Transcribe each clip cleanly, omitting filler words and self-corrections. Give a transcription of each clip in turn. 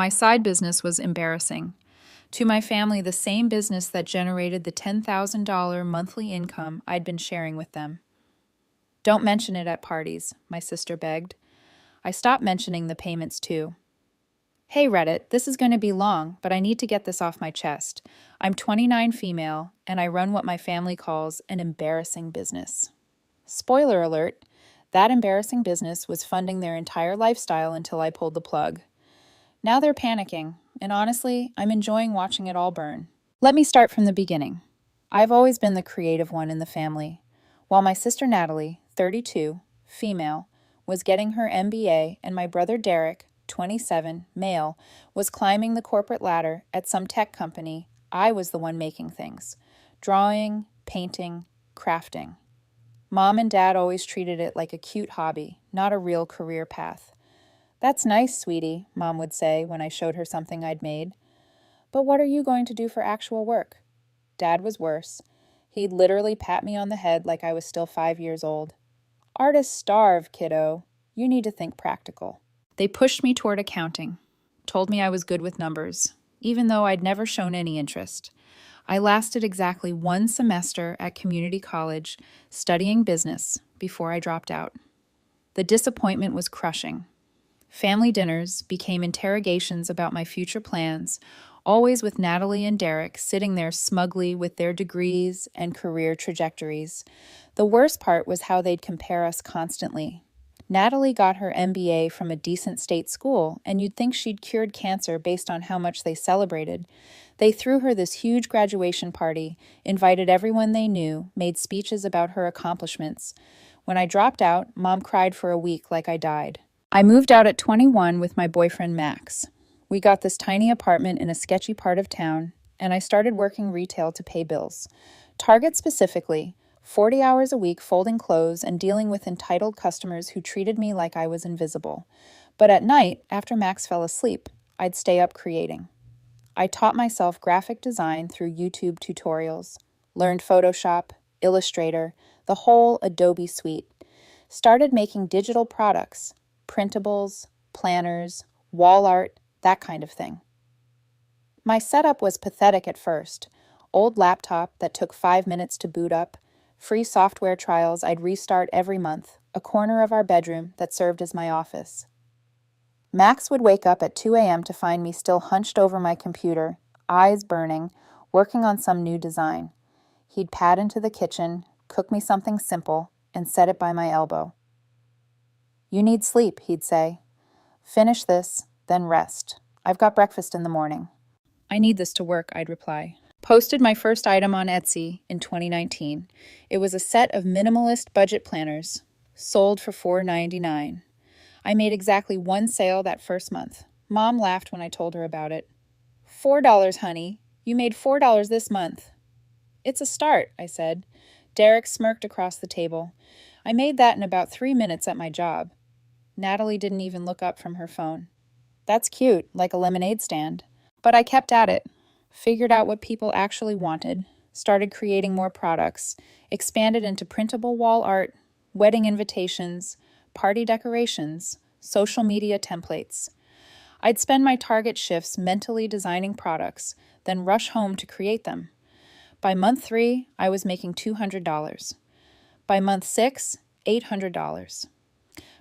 My side business was embarrassing. To my family, the same business that generated the $10,000 monthly income I'd been sharing with them. Don't mention it at parties, my sister begged. I stopped mentioning the payments too. Hey Reddit, this is going to be long, but I need to get this off my chest. I'm 29 female, and I run what my family calls an embarrassing business. Spoiler alert, that embarrassing business was funding their entire lifestyle until I pulled the plug. Now they're panicking, and honestly, I'm enjoying watching it all burn. Let me start from the beginning. I've always been the creative one in the family. While my sister Natalie, 32, female, was getting her MBA, and my brother Derek, 27, male, was climbing the corporate ladder at some tech company, I was the one making things. Drawing, painting, crafting. Mom and Dad always treated it like a cute hobby, not a real career path. "That's nice, sweetie," Mom would say when I showed her something I'd made. "But what are you going to do for actual work?" Dad was worse. He'd literally pat me on the head like I was still 5 years old. "Artists starve, kiddo. You need to think practical." They pushed me toward accounting, told me I was good with numbers, even though I'd never shown any interest. I lasted exactly 1 semester at community college studying business before I dropped out. The disappointment was crushing. Family dinners became interrogations about my future plans, always with Natalie and Derek sitting there smugly with their degrees and career trajectories. The worst part was how they'd compare us constantly. Natalie got her MBA from a decent state school, and you'd think she'd cured cancer based on how much they celebrated. They threw her this huge graduation party, invited everyone they knew, made speeches about her accomplishments. When I dropped out, Mom cried for a week like I died. I moved out at 21 with my boyfriend Max. We got this tiny apartment in a sketchy part of town, and I started working retail to pay bills. Target specifically, 40 hours a week folding clothes and dealing with entitled customers who treated me like I was invisible. But at night, after Max fell asleep, I'd stay up creating. I taught myself graphic design through YouTube tutorials, learned Photoshop, Illustrator, the whole Adobe suite. Started making digital products, printables, planners, wall art, that kind of thing. My setup was pathetic at first. Old laptop that took 5 minutes to boot up, free software trials I'd restart every month, a corner of our bedroom that served as my office. Max would wake up at 2 a.m. to find me still hunched over my computer, eyes burning, working on some new design. He'd pad into the kitchen, cook me something simple, and set it by my elbow. "You need sleep," he'd say. "Finish this, then rest. I've got breakfast in the morning." "I need this to work," I'd reply. Posted my first item on Etsy in 2019. It was a set of minimalist budget planners, sold for $4.99. I made exactly 1 sale that first month. Mom laughed when I told her about it. $4, honey. You made $4 this month." "It's a start," I said. Derek smirked across the table. "I made that in about 3 minutes at my job." Natalie didn't even look up from her phone. "That's cute, like a lemonade stand." But I kept at it. Figured out what people actually wanted, started creating more products, expanded into printable wall art, wedding invitations, party decorations, social media templates. I'd spend my Target shifts mentally designing products, then rush home to create them. By month 3, I was making $200. By month 6, $800.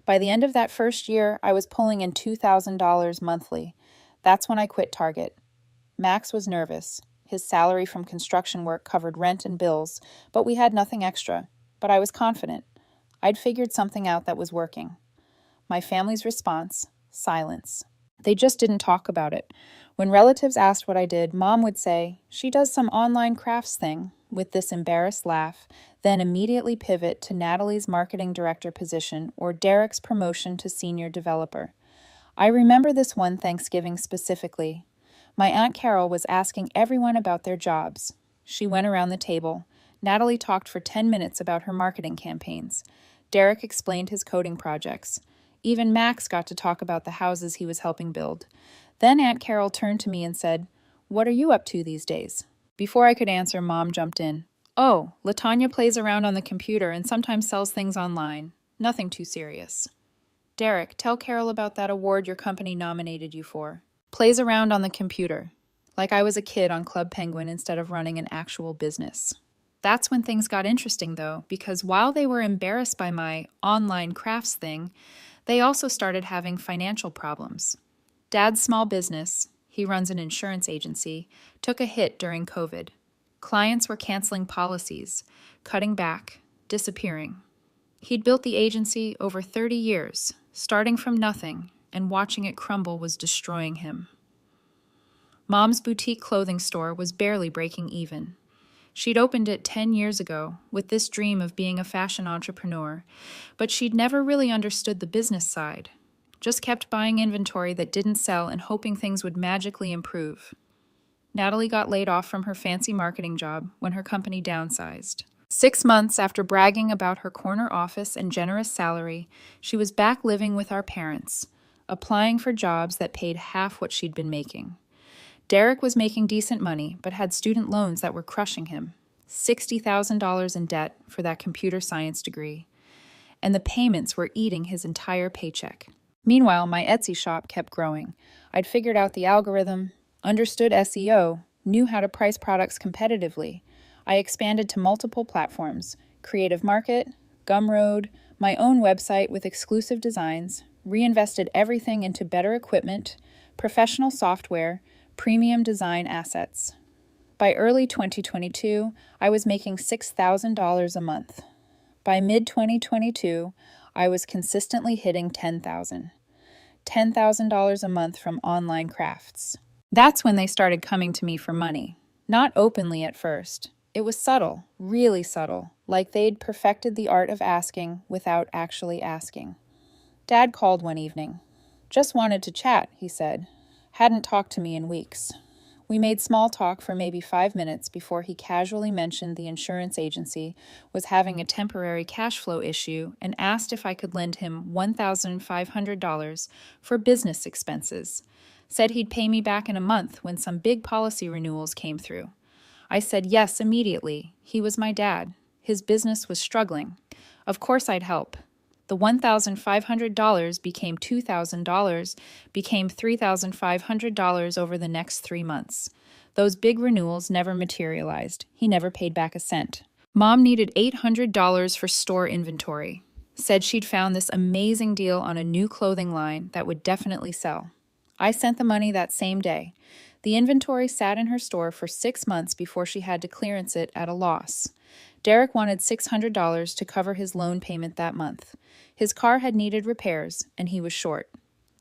By the end of that first year, I was pulling in $2,000 monthly. That's when I quit Target. Max was nervous. His salary from construction work covered rent and bills, but we had nothing extra. But I was confident. I'd figured something out that was working. My family's response: silence. They just didn't talk about it. When relatives asked what I did, Mom would say, "She does some online crafts thing," with this embarrassed laugh, then immediately pivot to Natalie's marketing director position or Derek's promotion to senior developer. I remember this one Thanksgiving specifically. My Aunt Carol was asking everyone about their jobs. She went around the table. Natalie talked for 10 minutes about her marketing campaigns. Derek explained his coding projects. Even Max got to talk about the houses he was helping build. Then Aunt Carol turned to me and said, "What are you up to these days?" Before I could answer, Mom jumped in. "Oh, LaTanya plays around on the computer and sometimes sells things online. Nothing too serious." "Derek, tell Carol about that award your company nominated you for." Plays around on the computer, like I was a kid on Club Penguin instead of running an actual business. That's when things got interesting, though, because while they were embarrassed by my online crafts thing, they also started having financial problems. Dad's small business, he runs an insurance agency, took a hit during COVID. Clients were canceling policies, cutting back, disappearing. He'd built the agency over 30 years, starting from nothing, and watching it crumble was destroying him. Mom's boutique clothing store was barely breaking even. She'd opened it 10 years ago with this dream of being a fashion entrepreneur, but she'd never really understood the business side. Just kept buying inventory that didn't sell and hoping things would magically improve. Natalie got laid off from her fancy marketing job when her company downsized. 6 months after bragging about her corner office and generous salary, she was back living with our parents, applying for jobs that paid half what she'd been making. Derek was making decent money, but had student loans that were crushing him. $60,000 in debt for that computer science degree. And the payments were eating his entire paycheck. Meanwhile, my Etsy shop kept growing. I'd figured out the algorithm, understood SEO, knew how to price products competitively. I expanded to multiple platforms, Creative Market, Gumroad, my own website with exclusive designs, reinvested everything into better equipment, professional software, premium design assets. By early 2022, I was making $6,000 a month. By mid-2022, I was consistently hitting $10,000. $10,000 a month from online crafts. That's when they started coming to me for money. Not openly at first. It was subtle, really subtle, like they'd perfected the art of asking without actually asking. Dad called one evening. Just wanted to chat, he said. Hadn't talked to me in weeks. We made small talk for maybe 5 minutes before he casually mentioned the insurance agency was having a temporary cash flow issue and asked if I could lend him $1,500 for business expenses. Said he'd pay me back in a month when some big policy renewals came through. I said yes immediately. He was my dad. His business was struggling. Of course I'd help. The $1,500 became $2,000, became $3,500 over the next 3 months. Those big renewals never materialized. He never paid back a cent. Mom needed $800 for store inventory. Said she'd found this amazing deal on a new clothing line that would definitely sell. I sent the money that same day. The inventory sat in her store for 6 months before she had to clearance it at a loss. Derek wanted $600 to cover his loan payment that month. His car had needed repairs, and he was short.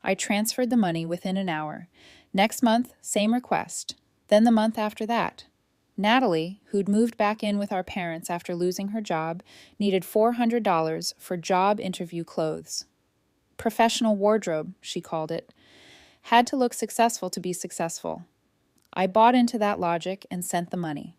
I transferred the money within an hour. Next month, same request. Then the month after that. Natalie, who'd moved back in with our parents after losing her job, needed $400 for job interview clothes. Professional wardrobe, she called it. Had to look successful to be successful. I bought into that logic and sent the money.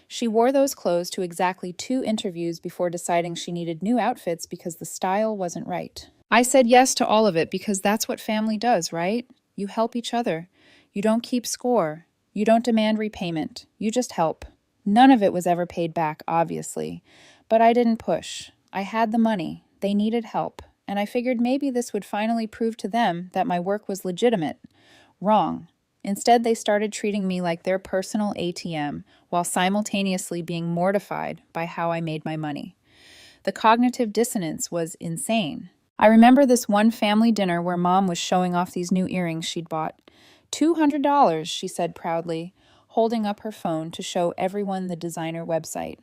She wore those clothes to exactly 2 interviews before deciding she needed new outfits because the style wasn't right. I said yes to all of it because that's what family does, right? You help each other. You don't keep score. You don't demand repayment. You just help. None of it was ever paid back, obviously. But I didn't push. I had the money. They needed help. And I figured maybe this would finally prove to them that my work was legitimate. Wrong. Instead, they started treating me like their personal ATM while simultaneously being mortified by how I made my money. The cognitive dissonance was insane. I remember this one family dinner where Mom was showing off these new earrings she'd bought. $200, she said proudly, holding up her phone to show everyone the designer website.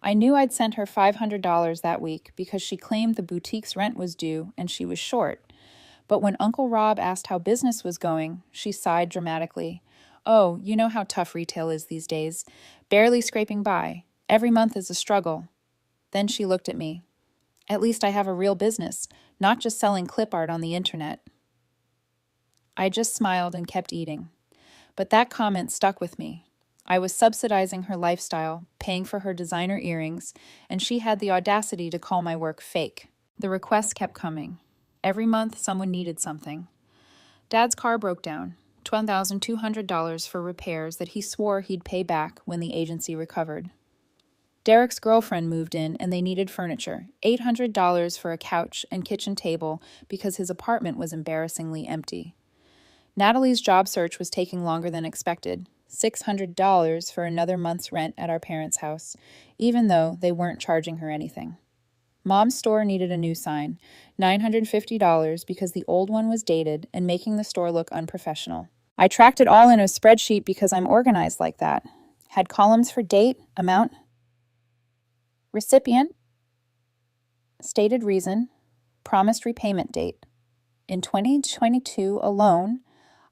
I knew I'd sent her $500 that week because she claimed the boutique's rent was due and she was short. But when Uncle Rob asked how business was going, she sighed dramatically. Oh, you know how tough retail is these days. Barely scraping by. Every month is a struggle. Then she looked at me. At least I have a real business, not just selling clip art on the internet. I just smiled and kept eating. But that comment stuck with me. I was subsidizing her lifestyle, paying for her designer earrings, and she had the audacity to call my work fake. The requests kept coming. Every month, someone needed something. Dad's car broke down, $12,200 for repairs that he swore he'd pay back when the agency recovered. Derek's girlfriend moved in and they needed furniture, $800 for a couch and kitchen table because his apartment was embarrassingly empty. Natalie's job search was taking longer than expected. $600 for another month's rent at our parents' house, even though they weren't charging her anything. Mom's store needed a new sign, $950 because the old one was dated and making the store look unprofessional. I tracked it all in a spreadsheet because I'm organized like that. Had columns for date, amount, recipient, stated reason, promised repayment date. In 2022 alone,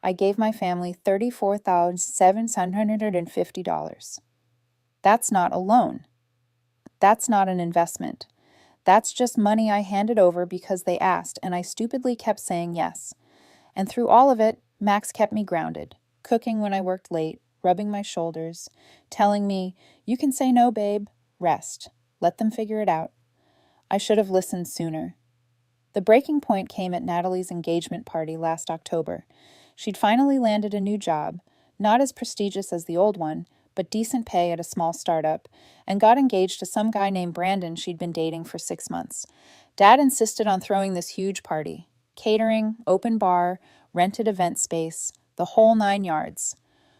I gave my family $34,750. That's not a loan. That's not an investment. That's just money I handed over because they asked, and I stupidly kept saying yes. And through all of it, Max kept me grounded, cooking when I worked late, rubbing my shoulders, telling me, "You can say no, babe. Rest. Let them figure it out." I should have listened sooner. The breaking point came at Natalie's engagement party last October. She'd finally landed a new job, not as prestigious as the old one, but decent pay at a small startup, and got engaged to some guy named Brandon she'd been dating for 6 months. Dad insisted on throwing this huge party. Catering, open bar, rented event space, the whole 9 yards.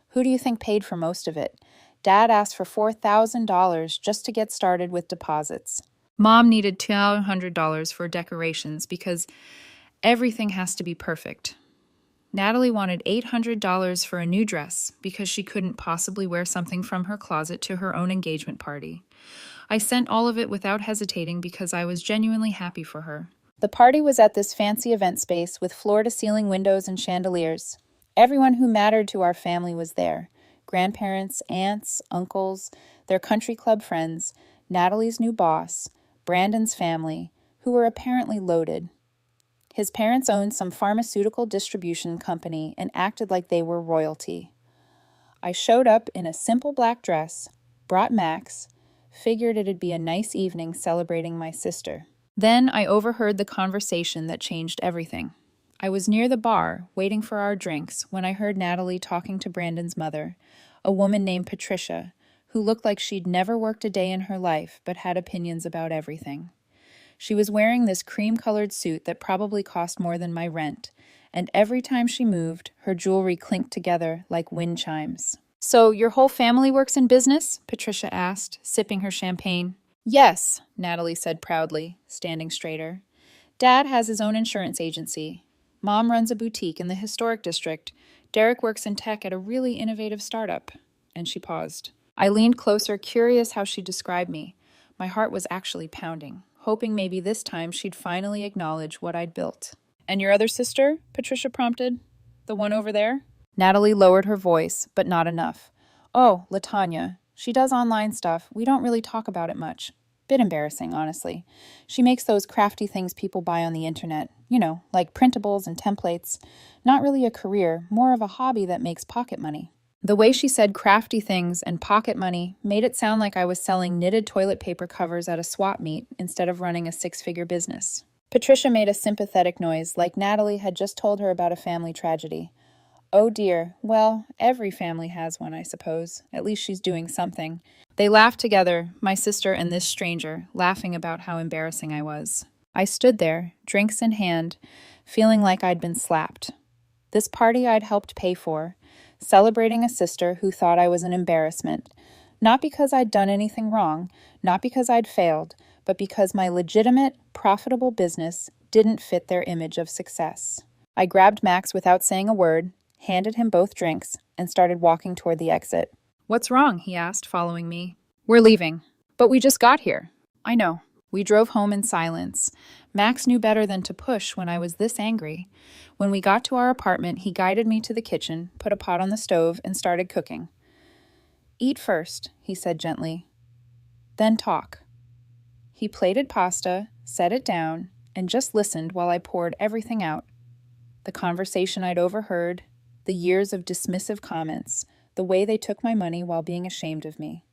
Who do you think paid for most of it? Dad asked for $4,000 just to get started with deposits. Mom needed $200 for decorations because everything has to be perfect. Natalie wanted $800 for a new dress because she couldn't possibly wear something from her closet to her own engagement party. I sent all of it without hesitating because I was genuinely happy for her. The party was at this fancy event space with floor-to-ceiling windows and chandeliers. Everyone who mattered to our family was there. Grandparents, aunts, uncles, their country club friends, Natalie's new boss, Brandon's family, who were apparently loaded. His parents owned some pharmaceutical distribution company and acted like they were royalty. I showed up in a simple black dress, brought Max, figured it'd be a nice evening celebrating my sister. Then I overheard the conversation that changed everything. I was near the bar, waiting for our drinks, when I heard Natalie talking to Brandon's mother, a woman named Patricia, who looked like she'd never worked a day in her life but had opinions about everything. She was wearing this cream-colored suit that probably cost more than my rent, and every time she moved, her jewelry clinked together like wind chimes. "So your whole family works in business?" Patricia asked, sipping her champagne. "Yes," Natalie said proudly, standing straighter. "Dad has his own insurance agency. Mom runs a boutique in the historic district. Derek works in tech at a really innovative startup." And she paused. I leaned closer, curious how she described me. My heart was actually pounding, hoping maybe this time she'd finally acknowledge what I'd built. "And your other sister?" Patricia prompted. "The one over there?" Natalie lowered her voice, but not enough. "Oh, LaTanya. She does online stuff. We don't really talk about it much. Bit embarrassing, honestly. She makes those crafty things people buy on the internet. You know, like printables and templates. Not really a career, more of a hobby that makes pocket money." The way she said crafty things and pocket money made it sound like I was selling knitted toilet paper covers at a swap meet instead of running a 6-figure business. Patricia made a sympathetic noise, like Natalie had just told her about a family tragedy. "Oh dear, well, every family has one, I suppose. At least she's doing something." They laughed together, my sister and this stranger, laughing about how embarrassing I was. I stood there, drinks in hand, feeling like I'd been slapped. This party I'd helped pay for, celebrating a sister who thought I was an embarrassment, not because I'd done anything wrong, not because I'd failed, but because my legitimate, profitable business didn't fit their image of success. I grabbed Max without saying a word, handed him both drinks, and started walking toward the exit. "What's wrong?" he asked, following me. "We're leaving." "But we just got here." "I know." We drove home in silence. Max knew better than to push when I was this angry. When we got to our apartment, he guided me to the kitchen, put a pot on the stove, and started cooking. "Eat first," he said gently. "Then talk." He plated pasta, set it down, and just listened while I poured everything out. The conversation I'd overheard, the years of dismissive comments, the way they took my money while being ashamed of me.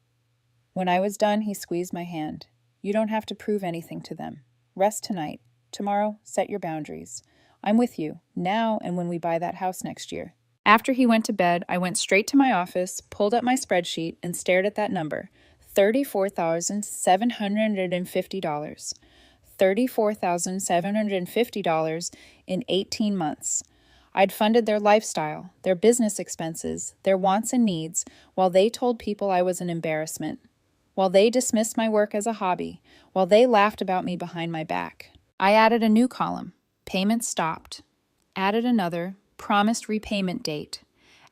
When I was done, he squeezed my hand. "You don't have to prove anything to them. Rest tonight. Tomorrow, set your boundaries. I'm with you, now and when we buy that house next year." After he went to bed, I went straight to my office, pulled up my spreadsheet, and stared at that number. $34,750. $34,750 in 18 months. I'd funded their lifestyle, their business expenses, their wants and needs, while they told people I was an embarrassment, while they dismissed my work as a hobby, while they laughed about me behind my back. I added a new column, payments stopped. Added another, promised repayment date.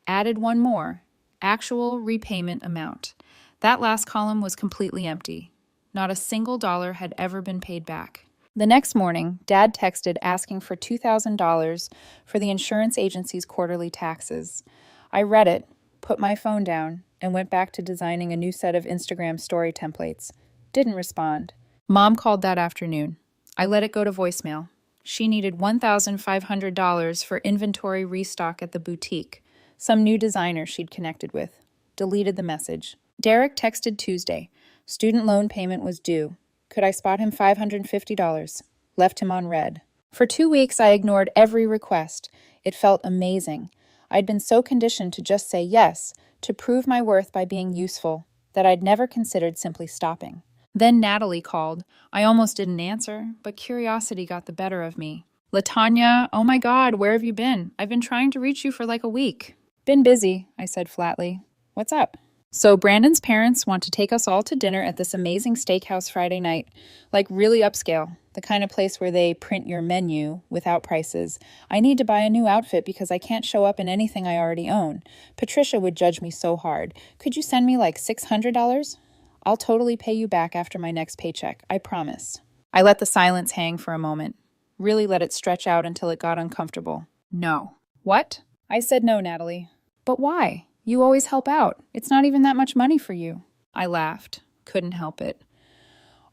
Added one more, actual repayment amount. That last column was completely empty. Not a single dollar had ever been paid back. The next morning, Dad texted asking for $2,000 for the insurance agency's quarterly taxes. I read it, put my phone down, and went back to designing a new set of Instagram story templates. Didn't respond. Mom called that afternoon. I let it go to voicemail. She needed $1,500 for inventory restock at the boutique, some new designer she'd connected with. Deleted the message. Derek texted Tuesday. Student loan payment was due. Could I spot him $550? Left him on red. For 2 weeks, I ignored every request. It felt amazing. I'd been so conditioned to just say yes, to prove my worth by being useful, that I'd never considered simply stopping. Then Natalie called. I almost didn't answer, but curiosity got the better of me. "LaTanya, oh my God, where have you been? I've been trying to reach you for like a week." "Been busy," I said flatly. "What's up?" "So Brandon's parents want to take us all to dinner at this amazing steakhouse Friday night. Like really upscale, the kind of place where they print your menu without prices. I need to buy a new outfit because I can't show up in anything I already own. Patricia would judge me so hard. Could you send me like $600? I'll totally pay you back after my next paycheck, I promise." I let the silence hang for a moment. Really let it stretch out until it got uncomfortable. "No." "What?" I said no, Natalie. "But why? You always help out. It's not even that much money for you." I laughed. Couldn't help it.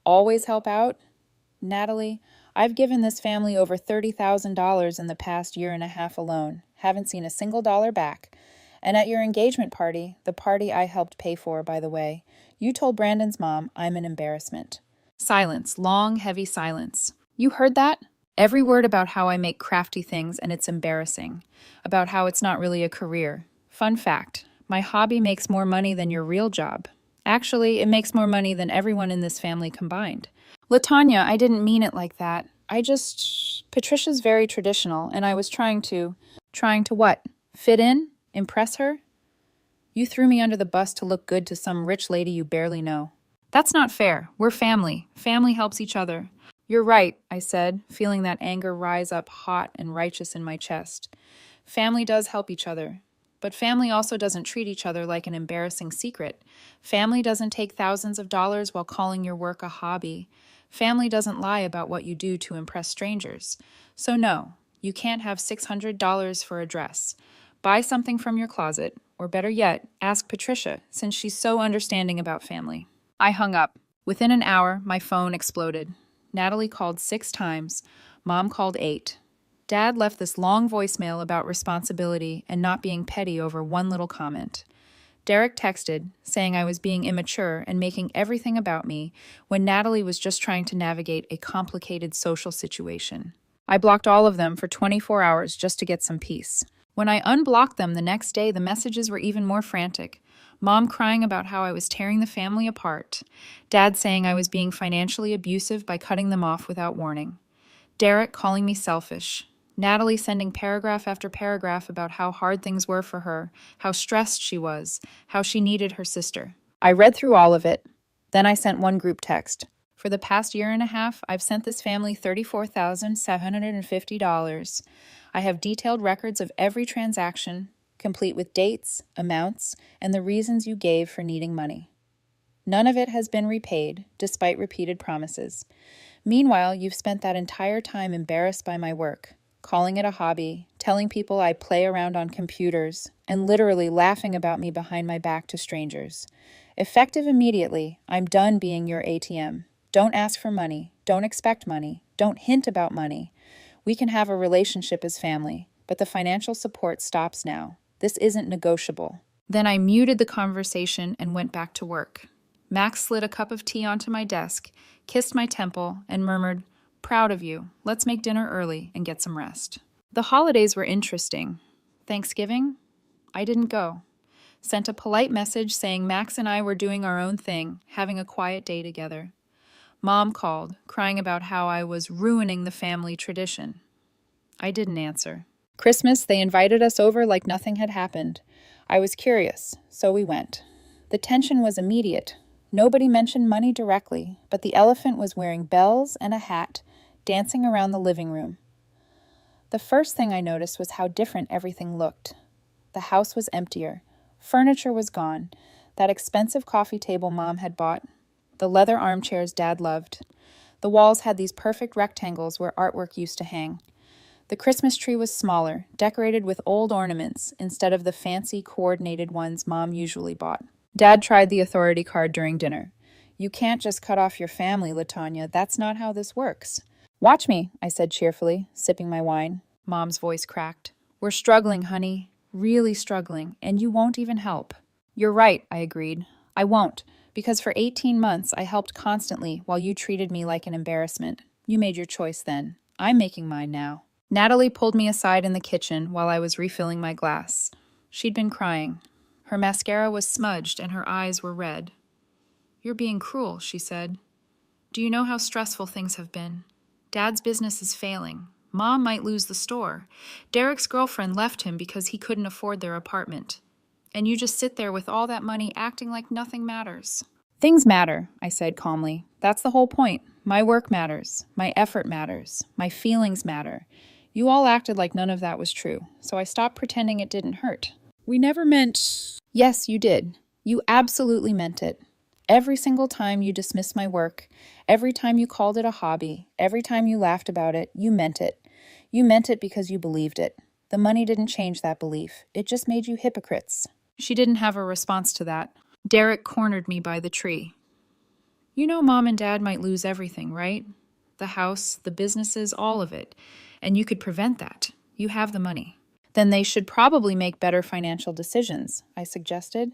Always help out? Natalie, I've given this family over $30,000 in the past year and a half alone. Haven't seen a single dollar back. And at your engagement party, the party I helped pay for, by the way, you told Brandon's mom I'm an embarrassment. Silence. Long, heavy silence. "You heard that?" Every word about how I make crafty things and it's embarrassing. About how it's not really a career. Fun fact, my hobby makes more money than your real job. Actually, it makes more money than everyone in this family combined. "LaTanya, I didn't mean it like that. Patricia's very traditional, and I was trying to what? Fit in? Impress her? You threw me under the bus to look good to some rich lady you barely know. That's not fair. We're family. Family helps each other." "You're right," I said, feeling that anger rise up hot and righteous in my chest. Family does help each other. But family also doesn't treat each other like an embarrassing secret. Family doesn't take thousands of dollars while calling your work a hobby. Family doesn't lie about what you do to impress strangers. So no, you can't have $600 for a dress. Buy something from your closet, or better yet, ask Patricia, since she's so understanding about family. I hung up. Within an hour, my phone exploded. Natalie called 6 times. Mom called 8. Dad left this long voicemail about responsibility and not being petty over one little comment. Derek texted, saying I was being immature and making everything about me when Natalie was just trying to navigate a complicated social situation. I blocked all of them for 24 hours just to get some peace. When I unblocked them the next day, the messages were even more frantic. Mom crying about how I was tearing the family apart. Dad saying I was being financially abusive by cutting them off without warning. Derek calling me selfish. Natalie sending paragraph after paragraph about how hard things were for her, how stressed she was, how she needed her sister. I read through all of it. Then I sent one group text. For the past year and a half, I've sent this family $34,750. I have detailed records of every transaction, complete with dates, amounts, and the reasons you gave for needing money. None of it has been repaid, despite repeated promises. Meanwhile, you've spent that entire time embarrassed by my work, calling it a hobby, telling people I play around on computers, and literally laughing about me behind my back to strangers. Effective immediately, I'm done being your ATM. Don't ask for money. Don't expect money. Don't hint about money. We can have a relationship as family, but the financial support stops now. This isn't negotiable. Then I muted the conversation and went back to work. Max slid a cup of tea onto my desk, kissed my temple, and murmured, "Proud of you. Let's make dinner early and get some rest." The holidays were interesting. Thanksgiving? I didn't go. Sent a polite message saying Max and I were doing our own thing, having a quiet day together. Mom called, crying about how I was ruining the family tradition. I didn't answer. Christmas, they invited us over like nothing had happened. I was curious, so we went. The tension was immediate. Nobody mentioned money directly, but the elephant was wearing bells and a hat, dancing around the living room. The first thing I noticed was how different everything looked. The house was emptier. Furniture was gone. That expensive coffee table Mom had bought. The leather armchairs Dad loved. The walls had these perfect rectangles where artwork used to hang. The Christmas tree was smaller, decorated with old ornaments instead of the fancy, coordinated ones Mom usually bought. Dad tried the authority card during dinner. "You can't just cut off your family, LaTanya. That's not how this works." "Watch me," I said cheerfully, sipping my wine. Mom's voice cracked. "We're struggling, honey. Really struggling, and you won't even help." "You're right," I agreed. "I won't, because for 18 months I helped constantly while you treated me like an embarrassment. You made your choice then. I'm making mine now." Natalie pulled me aside in the kitchen while I was refilling my glass. She'd been crying. Her mascara was smudged and her eyes were red. "You're being cruel," she said. "Do you know how stressful things have been? Dad's business is failing. Mom might lose the store. Derek's girlfriend left him because he couldn't afford their apartment. And you just sit there with all that money acting like nothing matters." "Things matter," I said calmly. "That's the whole point. My work matters. My effort matters. My feelings matter. You all acted like none of that was true, so I stopped pretending it didn't hurt." "We never meant—" "Yes, you did. You absolutely meant it. Every single time you dismissed my work, every time you called it a hobby, every time you laughed about it, you meant it. You meant it because you believed it. The money didn't change that belief. It just made you hypocrites." She didn't have a response to that. Derek cornered me by the tree. "You know Mom and Dad might lose everything, right? The house, the businesses, all of it. And you could prevent that. You have the money." "Then they should probably make better financial decisions," I suggested.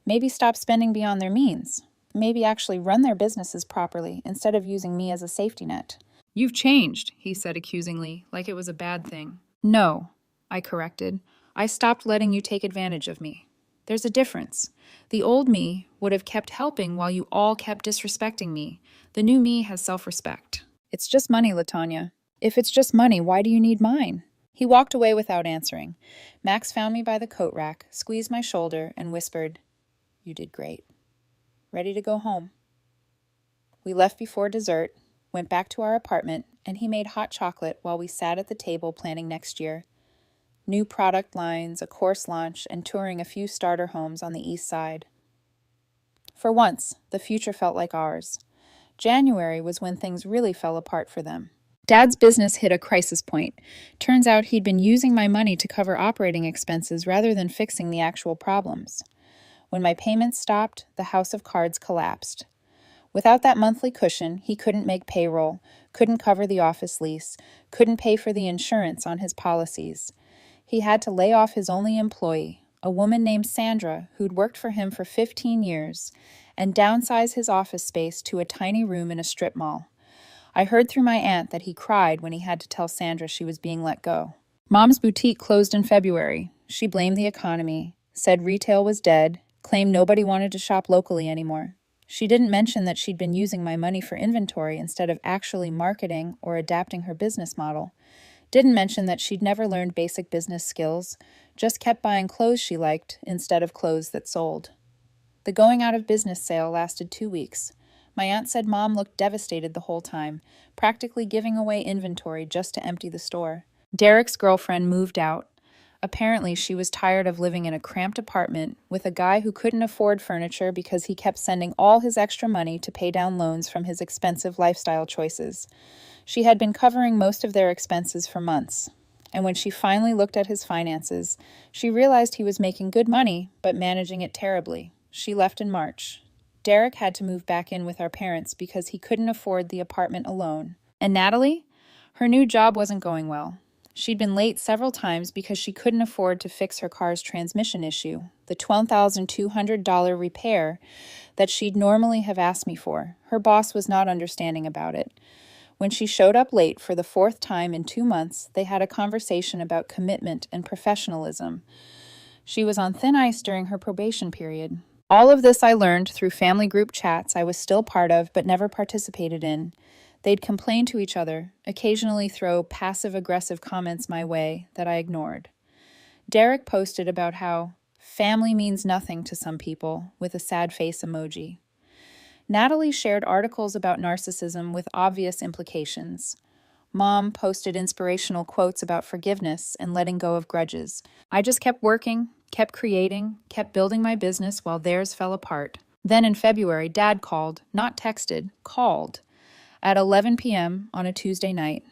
"Maybe stop spending beyond their means. Maybe actually run their businesses properly instead of using me as a safety net." "You've changed," he said accusingly, like it was a bad thing. "No," I corrected. "I stopped letting you take advantage of me. There's a difference. The old me would have kept helping while you all kept disrespecting me. The new me has self-respect." "It's just money, LaTanya." "If it's just money, why do you need mine?" He walked away without answering. Max found me by the coat rack, squeezed my shoulder, and whispered, "You did great. Ready to go home?" We left before dessert, went back to our apartment, and he made hot chocolate while we sat at the table planning next year. New product lines, a course launch, and touring a few starter homes on the east side. For once, the future felt like ours. January was when things really fell apart for them. Dad's business hit a crisis point. Turns out he'd been using my money to cover operating expenses rather than fixing the actual problems. When my payments stopped, the house of cards collapsed. Without that monthly cushion, he couldn't make payroll, couldn't cover the office lease, couldn't pay for the insurance on his policies. He had to lay off his only employee, a woman named Sandra, who'd worked for him for 15 years, and downsize his office space to a tiny room in a strip mall. I heard through my aunt that he cried when he had to tell Sandra she was being let go. Mom's boutique closed in February. She blamed the economy, said retail was dead, claimed nobody wanted to shop locally anymore. She didn't mention that she'd been using my money for inventory instead of actually marketing or adapting her business model. Didn't mention that she'd never learned basic business skills, just kept buying clothes she liked instead of clothes that sold. The going out of business sale lasted 2 weeks. My aunt said Mom looked devastated the whole time, practically giving away inventory just to empty the store. Derek's girlfriend moved out. Apparently, she was tired of living in a cramped apartment with a guy who couldn't afford furniture because he kept sending all his extra money to pay down loans from his expensive lifestyle choices. She had been covering most of their expenses for months, and when she finally looked at his finances, she realized he was making good money, but managing it terribly. She left in March. Derek had to move back in with our parents because he couldn't afford the apartment alone. And Natalie? Her new job wasn't going well. She'd been late several times because she couldn't afford to fix her car's transmission issue, the $12,200 repair that she'd normally have asked me for. Her boss was not understanding about it. When she showed up late for the 4th time in 2 months, they had a conversation about commitment and professionalism. She was on thin ice during her probation period. All of this I learned through family group chats I was still part of but never participated in. They'd complain to each other, occasionally throw passive-aggressive comments my way that I ignored. Derek posted about how family means nothing to some people with a sad face emoji. Natalie shared articles about narcissism with obvious implications. Mom posted inspirational quotes about forgiveness and letting go of grudges. I just kept working, kept creating, kept building my business while theirs fell apart. Then in February, Dad called, not texted, called, at 11 p.m. on a Tuesday night.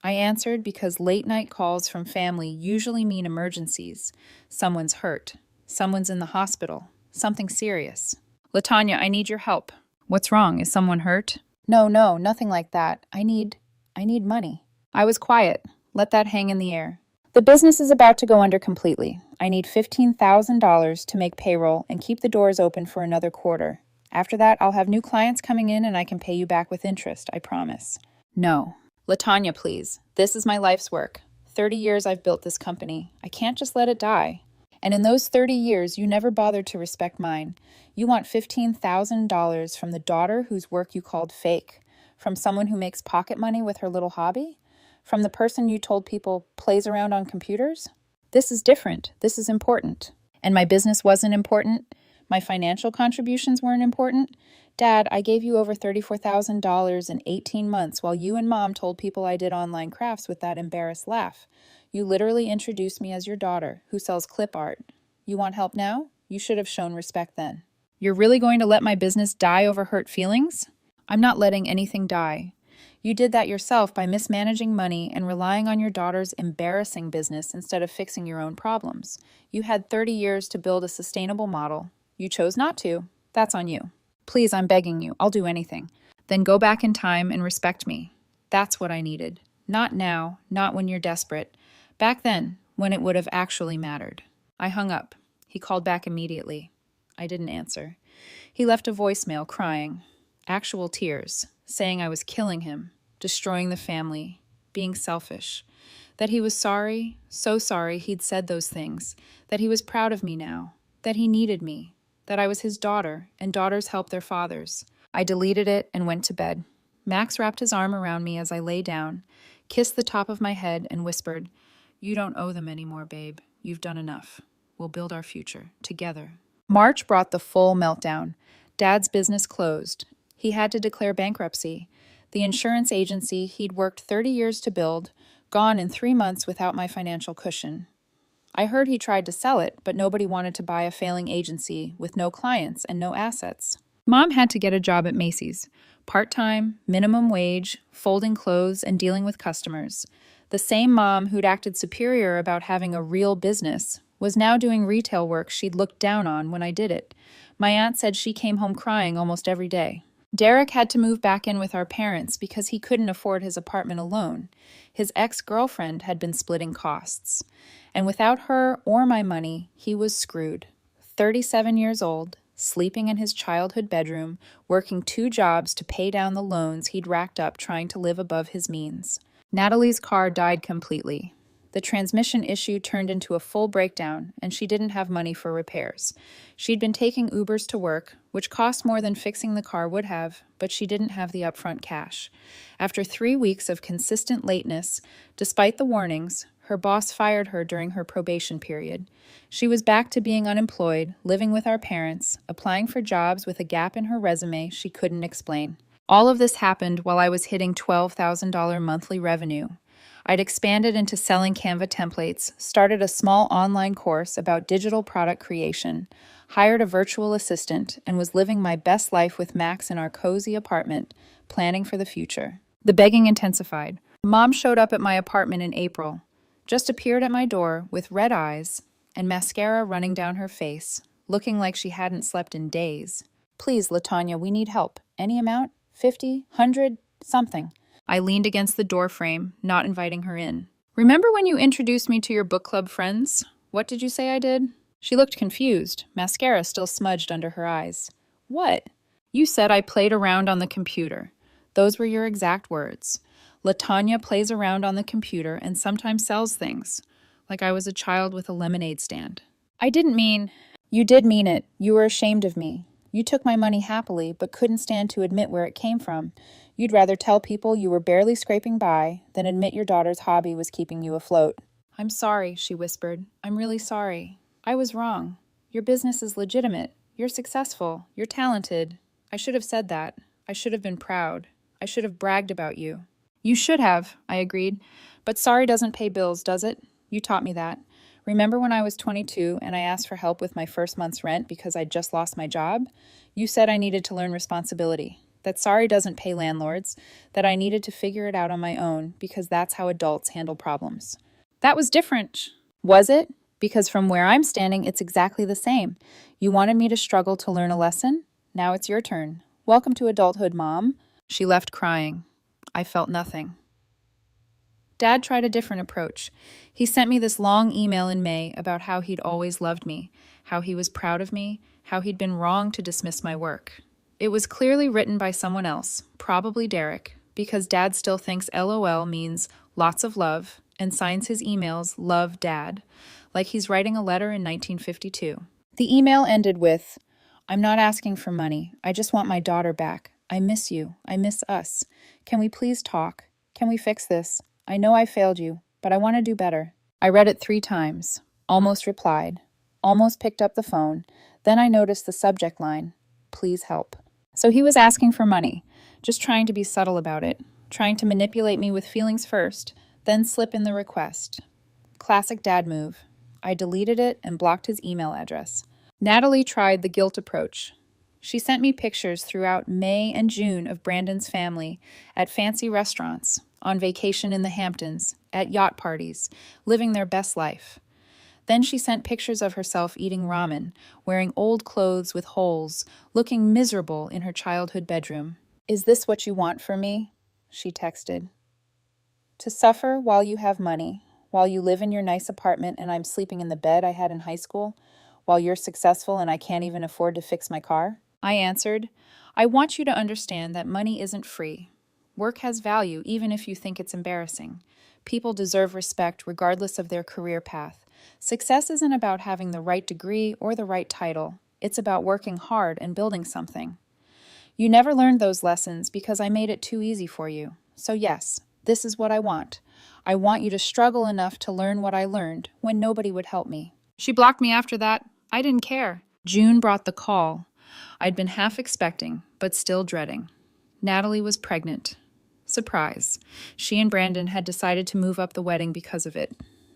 I answered because late-night calls from family usually mean emergencies. Someone's hurt. Someone's in the hospital. Something serious. "LaTanya, I need your help." "What's wrong? Is someone hurt?" No, nothing like that. I need money." I was quiet. Let that hang in the air. "The business is about to go under completely. I need $15,000 to make payroll and keep the doors open for another quarter. After that, I'll have new clients coming in and I can pay you back with interest, I promise." "No. LaTanya, please. This is my life's work. 30 years I've built this company. I can't just let it die. And in those 30 years, you never bothered to respect mine. You want $15,000 from the daughter whose work you called fake? From someone who makes pocket money with her little hobby? From the person you told people plays around on computers? This is different. This is important. And my business wasn't important? My financial contributions weren't important? Dad, I gave you over $34,000 in 18 months while you and Mom told people I did online crafts with that embarrassed laugh. You literally introduced me as your daughter, who sells clip art. You want help now? You should have shown respect then. You're really going to let my business die over hurt feelings? I'm not letting anything die. You did that yourself by mismanaging money and relying on your daughter's embarrassing business instead of fixing your own problems. You had 30 years to build a sustainable model. You chose not to. That's on you. Please, I'm begging you. I'll do anything. Then go back in time and respect me. That's what I needed. Not now, not when you're desperate. Back then, when it would have actually mattered." I hung up. He called back immediately. I didn't answer. He left a voicemail crying. Actual tears, saying I was killing him, destroying the family, being selfish. That he was sorry, so sorry he'd said those things. That he was proud of me now. That he needed me. That I was his daughter, and daughters help their fathers. I deleted it and went to bed. Max wrapped his arm around me as I lay down, kissed the top of my head, and whispered, "You don't owe them anymore, babe. You've done enough. We'll build our future, together." March brought the full meltdown. Dad's business closed. He had to declare bankruptcy. The insurance agency he'd worked 30 years to build, gone in 3 months without my financial cushion. I heard he tried to sell it, but nobody wanted to buy a failing agency with no clients and no assets. Mom had to get a job at Macy's. Part-time, minimum wage, folding clothes and dealing with customers. The same mom who'd acted superior about having a real business was now doing retail work she'd looked down on when I did it. My aunt said she came home crying almost every day. Derek had to move back in with our parents because he couldn't afford his apartment alone. His ex-girlfriend had been splitting costs. And without her or my money, he was screwed. 37 years old, sleeping in his childhood bedroom, working 2 jobs to pay down the loans he'd racked up trying to live above his means. Natalie's car died completely. The transmission issue turned into a full breakdown, and she didn't have money for repairs. She'd been taking Ubers to work, which cost more than fixing the car would have, but she didn't have the upfront cash. After 3 weeks of consistent lateness, despite the warnings, her boss fired her during her probation period. She was back to being unemployed, living with our parents, applying for jobs with a gap in her resume she couldn't explain. All of this happened while I was hitting $12,000 monthly revenue. I'd expanded into selling Canva templates, started a small online course about digital product creation, hired a virtual assistant, and was living my best life with Max in our cozy apartment, planning for the future. The begging intensified. Mom showed up at my apartment in April, just appeared at my door with red eyes and mascara running down her face, looking like she hadn't slept in days. "Please, LaTanya, we need help. Any amount? 50, 100, something." I leaned against the door frame, not inviting her in. "Remember when you introduced me to your book club friends? What did you say I did?" She looked confused, mascara still smudged under her eyes. "What?" "You said I played around on the computer. Those were your exact words. LaTanya plays around on the computer and sometimes sells things, like I was a child with a lemonade stand." "I didn't mean—" "You did mean it. You were ashamed of me. You took my money happily, but couldn't stand to admit where it came from. You'd rather tell people you were barely scraping by than admit your daughter's hobby was keeping you afloat. I'm sorry, she whispered. I'm really sorry. I was wrong. Your business is legitimate. You're successful. You're talented. I should have said that. I should have been proud. I should have bragged about you. You should have, I agreed. But sorry doesn't pay bills, does it? You taught me that. Remember when I was 22 and I asked for help with my first month's rent because I'd just lost my job? You said I needed to learn responsibility, that sorry doesn't pay landlords, that I needed to figure it out on my own because that's how adults handle problems. That was different. Was it? Because from where I'm standing, it's exactly the same. You wanted me to struggle to learn a lesson? Now it's your turn. Welcome to adulthood, Mom. She left crying. I felt nothing. Dad tried a different approach. He sent me this long email in May about how he'd always loved me, how he was proud of me, how he'd been wrong to dismiss my work. It was clearly written by someone else, probably Derek, because Dad still thinks LOL means lots of love and signs his emails Love Dad, like he's writing a letter in 1952. The email ended with, I'm not asking for money. I just want my daughter back. I miss you. I miss us. Can we please talk? Can we fix this? I know I failed you, but I want to do better. I read it 3 times, almost replied, almost picked up the phone. Then I noticed the subject line, please help. So he was asking for money, just trying to be subtle about it, trying to manipulate me with feelings first, then slip in the request. Classic dad move. I deleted it and blocked his email address. Natalie tried the guilt approach. She sent me pictures throughout May and June of Brandon's family at fancy restaurants, on vacation in the Hamptons, at yacht parties, living their best life. Then she sent pictures of herself eating ramen, wearing old clothes with holes, looking miserable in her childhood bedroom. Is this what you want for me? She texted. To suffer while you have money, while you live in your nice apartment and I'm sleeping in the bed I had in high school, while you're successful and I can't even afford to fix my car? I answered, I want you to understand that money isn't free. Work has value even if you think it's embarrassing. People deserve respect regardless of their career path. Success isn't about having the right degree or the right title. It's about working hard and building something. You never learned those lessons because I made it too easy for you. So yes, this is what I want. I want you to struggle enough to learn what I learned when nobody would help me. She blocked me after that. I didn't care. June brought the call. I'd been half expecting, but still dreading. Natalie was pregnant. Surprise. She and Brandon had decided to move up the wedding because of it.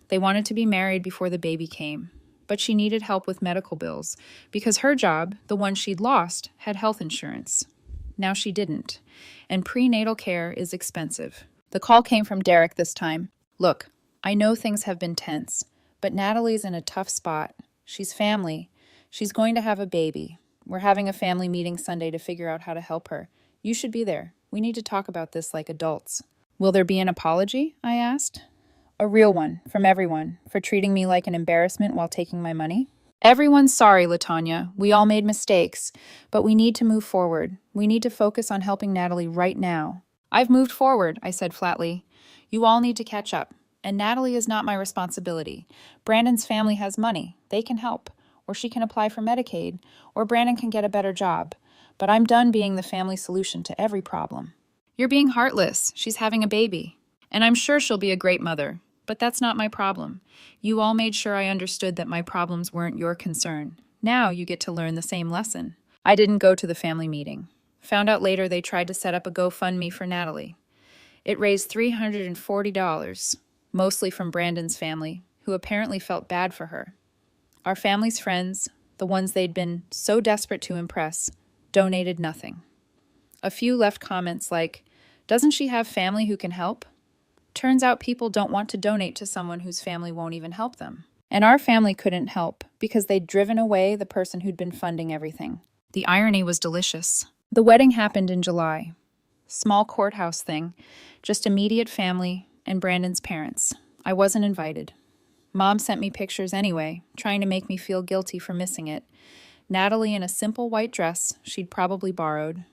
They wanted to be married before the baby came, but she needed help with medical bills because her job, the one she'd lost, had health insurance. Now she didn't, and prenatal care is expensive. The call came from Derek this time. Look, I know things have been tense, but Natalie's in a tough spot. She's family. She's going to have a baby. We're having a family meeting Sunday to figure out how to help her. You should be there. We need to talk about this like adults. Will there be an apology? I asked. A real one, from everyone, for treating me like an embarrassment while taking my money. Everyone's sorry, LaTanya. We all made mistakes, but we need to move forward. We need to focus on helping Natalie right now. I've moved forward, I said flatly. You all need to catch up, and Natalie is not my responsibility. Brandon's family has money. They can help, or she can apply for Medicaid, or Brandon can get a better job. But I'm done being the family solution to every problem. You're being heartless. She's having a baby. And I'm sure she'll be a great mother. But that's not my problem. You all made sure I understood that my problems weren't your concern. Now you get to learn the same lesson. I didn't go to the family meeting. Found out later they tried to set up a GoFundMe for Natalie. It raised $340, mostly from Brandon's family, who apparently felt bad for her. Our family's friends, the ones they'd been so desperate to impress, donated nothing. A few left comments like, doesn't she have family who can help? Turns out people don't want to donate to someone whose family won't even help them. And our family couldn't help because they'd driven away the person who'd been funding everything. The irony was delicious. The wedding happened in July. Small courthouse thing, just immediate family and Brandon's parents. I wasn't invited. Mom sent me pictures anyway, trying to make me feel guilty for missing it. Natalie in a simple white dress she'd probably borrowed.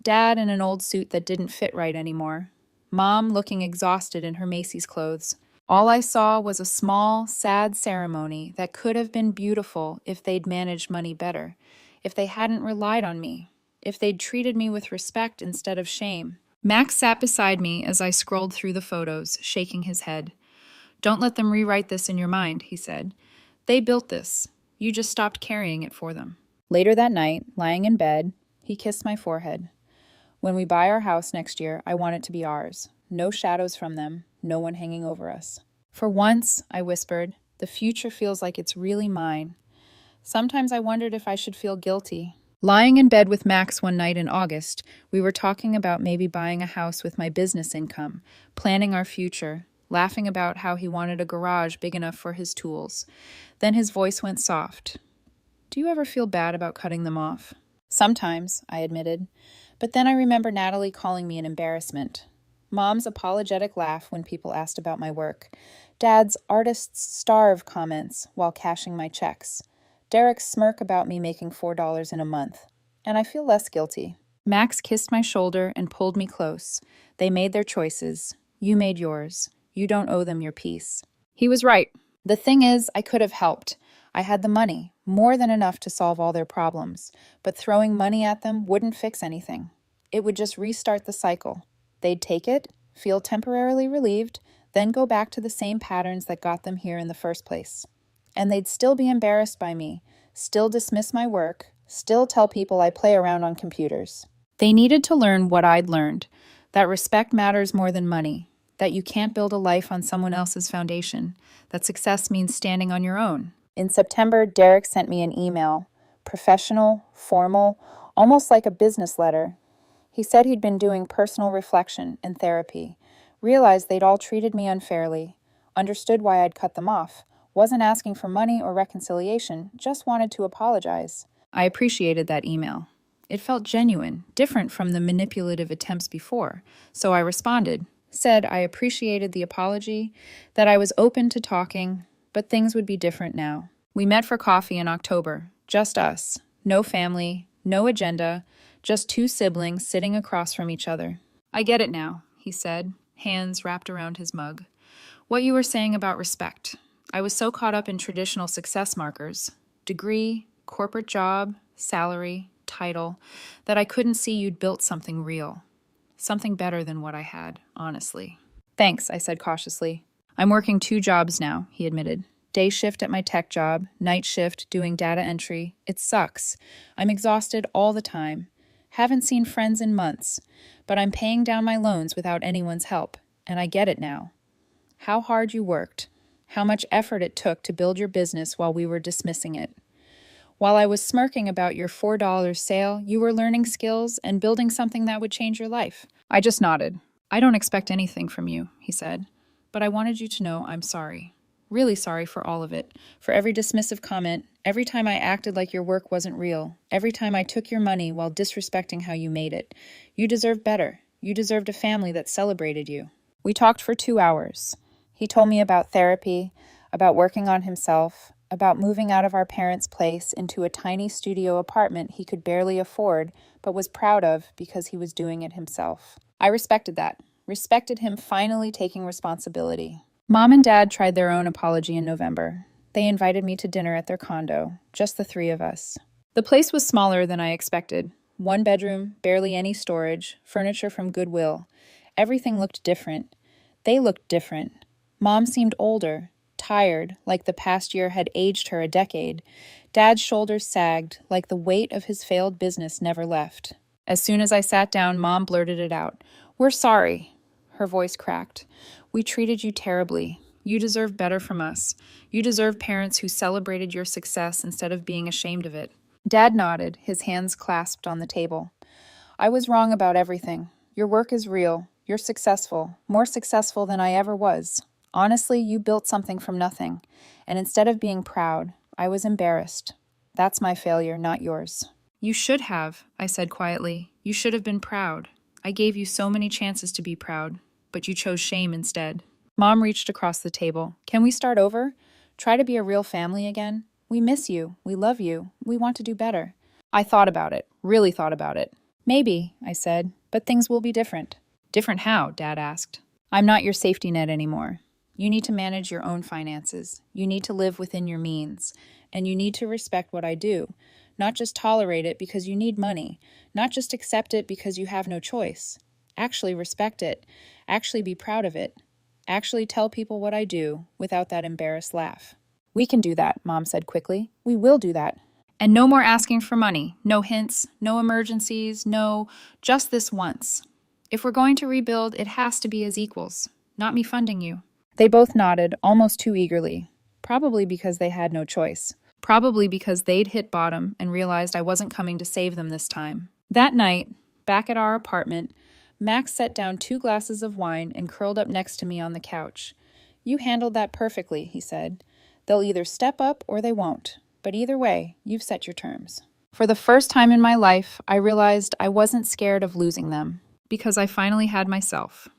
Dad in an old suit that didn't fit right anymore. Mom looking exhausted in her Macy's clothes. All I saw was a small, sad ceremony that could have been beautiful if they'd managed money better. if they hadn't relied on me, if they'd treated me with respect instead of shame. Max sat beside me as I scrolled through the photos, shaking his head. "Don't let them rewrite this in your mind," he said. "They built this. You just stopped carrying it for them." Later that night, lying in bed, he kissed my forehead. "When we buy our house next year, I want it to be ours. No shadows from them, no one hanging over us." "For once," I whispered, "the future feels like it's really mine." Sometimes I wondered if I should feel guilty. Lying in bed with Max one night in August, we were talking about maybe buying a house with my business income, planning our future, laughing about how he wanted a garage big enough for his tools. Then his voice went soft. "Do you ever feel bad about cutting them off?" "Sometimes," I admitted. But then I remember Natalie calling me an embarrassment. Mom's apologetic laugh when people asked about my work. Dad's "artists starve" comments while cashing my checks. Derek's smirk about me making $4 in a month. And I feel less guilty. Max kissed my shoulder and pulled me close. "They made their choices. You made yours. You don't owe them your peace." He was right. The thing is, I could have helped. I had the money, more than enough to solve all their problems. But throwing money at them wouldn't fix anything. It would just restart the cycle. They'd take it, feel temporarily relieved, then go back to the same patterns that got them here in the first place. And they'd still be embarrassed by me, still dismiss my work, still tell people I play around on computers. They needed to learn what I'd learned, that respect matters more than money, that you can't build a life on someone else's foundation, that success means standing on your own. In September, Derek sent me an email, professional, formal, almost like a business letter. He said he'd been doing personal reflection and therapy, realized they'd all treated me unfairly, understood why I'd cut them off, wasn't asking for money or reconciliation, just wanted to apologize. I appreciated that email. It felt genuine, different from the manipulative attempts before, so I responded, said I appreciated the apology, that I was open to talking, but things would be different now. We met for coffee in October, just us, no family, no agenda, just two siblings sitting across from each other. "I get it now," he said, hands wrapped around his mug. "What you were saying about respect. I was so caught up in traditional success markers, degree, corporate job, salary, title, that I couldn't see you'd built something real. Something better than what I had, honestly." "Thanks," I said cautiously. "I'm working 2 jobs now," he admitted. "Day shift at my tech job, night shift doing data entry. It sucks. I'm exhausted all the time. Haven't seen friends in months, but I'm paying down my loans without anyone's help, and I get it now. How hard you worked. How much effort it took to build your business while we were dismissing it. While I was smirking about your $4 sale, you were learning skills and building something that would change your life." I just nodded. "I don't expect anything from you," he said, "but I wanted you to know I'm sorry. Really sorry for all of it, for every dismissive comment, every time I acted like your work wasn't real, every time I took your money while disrespecting how you made it. You deserve better. You deserved a family that celebrated you." We talked for 2 hours. He told me about therapy, about working on himself, about moving out of our parents' place into a tiny studio apartment he could barely afford, but was proud of because he was doing it himself. I respected that, respected him finally taking responsibility. Mom and Dad tried their own apology in November. They invited me to dinner at their condo, just the 3 of us. The place was smaller than I expected. 1 bedroom, barely any storage, furniture from Goodwill. Everything looked different. They looked different. Mom seemed older, tired, like the past year had aged her a decade. Dad's shoulders sagged, like the weight of his failed business never left. As soon as I sat down, Mom blurted it out. "We're sorry." Her voice cracked. "We treated you terribly. You deserve better from us. You deserve parents who celebrated your success instead of being ashamed of it." Dad nodded, his hands clasped on the table. "I was wrong about everything. Your work is real. You're successful, more successful than I ever was. Honestly, you built something from nothing, and instead of being proud, I was embarrassed. That's my failure, not yours." "You should have," I said quietly. "You should have been proud. I gave you so many chances to be proud, but you chose shame instead." Mom reached across the table. "Can we start over? Try to be a real family again? We miss you. We love you. We want to do better." I thought about it, really thought about it. "Maybe," I said, "but things will be different." "Different how?" Dad asked. "I'm not your safety net anymore. You need to manage your own finances. You need to live within your means. and you need to respect what I do. Not just tolerate it because you need money, not just accept it because you have no choice. Actually respect it, actually be proud of it, actually tell people what I do without that embarrassed laugh. We can do that, Mom said quickly. We will do that. And no more asking for money, no hints, no emergencies, no, just this once. If we're going to rebuild, it has to be as equals, not me funding you. They both nodded, almost too eagerly, probably because they had no choice. Probably because they'd hit bottom and realized I wasn't coming to save them this time. That night, back at our apartment, Max set down 2 glasses of wine and curled up next to me on the couch. You handled that perfectly, he said. They'll either step up or they won't. But either way, you've set your terms. For the first time in my life, I realized I wasn't scared of losing them, because I finally had myself.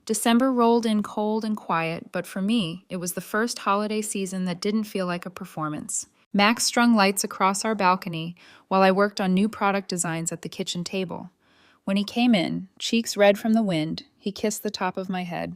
December rolled in cold and quiet, but for me, it was the first holiday season that didn't feel like a performance. Max strung lights across our balcony while I worked on new product designs at the kitchen table. When he came in, cheeks red from the wind, he kissed the top of my head.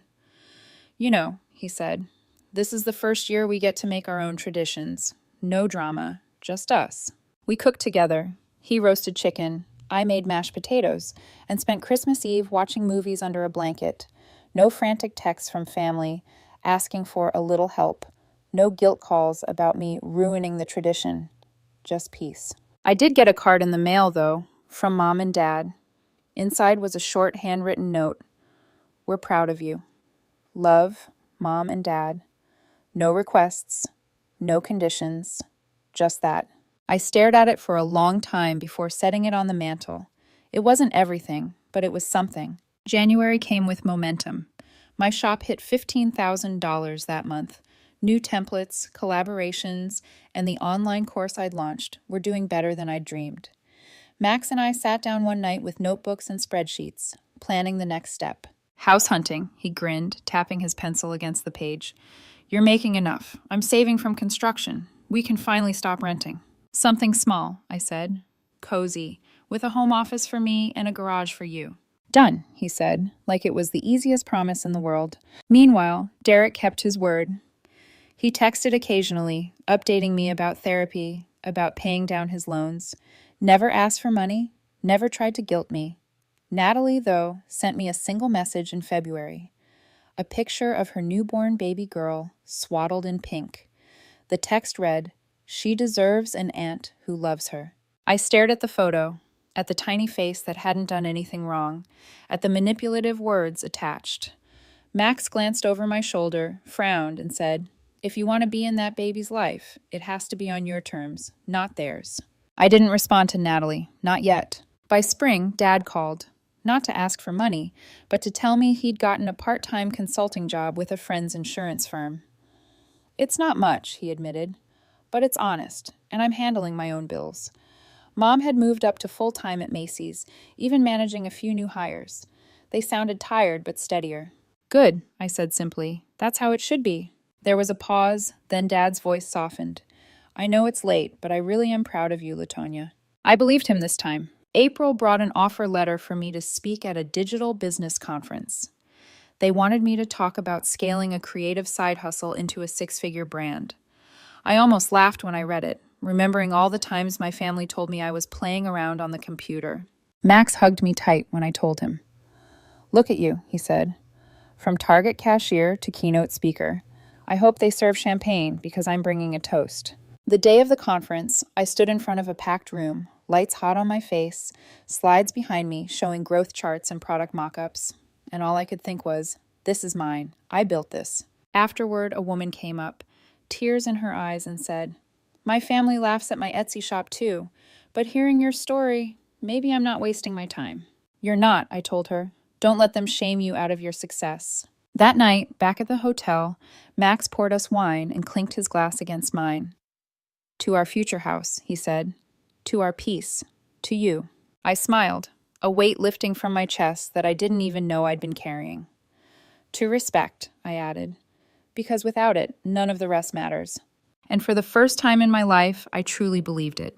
You know, he said, this is the first year we get to make our own traditions. No drama, just us. We cooked together. He roasted chicken, I made mashed potatoes, and spent Christmas Eve watching movies under a blanket. No frantic texts from family asking for a little help. No guilt calls about me ruining the tradition. Just peace. I did get a card in the mail, though, from Mom and Dad. Inside was a short handwritten note. We're proud of you. Love, Mom and Dad. No requests, no conditions, just that. I stared at it for a long time before setting it on the mantel. It wasn't everything, but it was something. January came with momentum. My shop hit $15,000 that month. New templates, collaborations, and the online course I'd launched were doing better than I'd dreamed. Max and I sat down one night with notebooks and spreadsheets, planning the next step. House hunting, he grinned, tapping his pencil against the page. You're making enough. I'm saving from construction. We can finally stop renting. Something small, I said. Cozy, with a home office for me and a garage for you. Done, he said, like it was the easiest promise in the world. Meanwhile, Derek kept his word. He texted occasionally, updating me about therapy, about paying down his loans. Never asked for money, never tried to guilt me. Natalie, though, sent me a single message in February. A picture of her newborn baby girl, swaddled in pink. The text read, "She deserves an aunt who loves her." I stared at the photo, at the tiny face that hadn't done anything wrong, at the manipulative words attached. Max glanced over my shoulder, frowned, and said, "If you want to be in that baby's life, it has to be on your terms, not theirs." I didn't respond to Natalie, not yet. By spring, Dad called, not to ask for money, but to tell me he'd gotten a part-time consulting job with a friend's insurance firm. It's not much, he admitted, but it's honest, and I'm handling my own bills. Mom had moved up to full-time at Macy's, even managing a few new hires. They sounded tired but steadier. Good, I said simply. That's how it should be. There was a pause, then Dad's voice softened. I know it's late, but I really am proud of you, LaTonya. I believed him this time. April brought an offer letter for me to speak at a digital business conference. They wanted me to talk about scaling a creative side hustle into a 6-figure brand. I almost laughed when I read it, remembering all the times my family told me I was playing around on the computer. Max hugged me tight when I told him. Look at you, he said. From Target cashier to keynote speaker. I hope they serve champagne because I'm bringing a toast. The day of the conference, I stood in front of a packed room, lights hot on my face, slides behind me showing growth charts and product mock-ups, and all I could think was, this is mine. I built this. Afterward, a woman came up, tears in her eyes, and said, my family laughs at my Etsy shop too, but hearing your story, maybe I'm not wasting my time. You're not, I told her. Don't let them shame you out of your success. That night, back at the hotel, Max poured us wine and clinked his glass against mine. To our future house, he said. To our peace. To you. I smiled, a weight lifting from my chest that I didn't even know I'd been carrying. To respect, I added, because without it, none of the rest matters. And for the first time in my life, I truly believed it.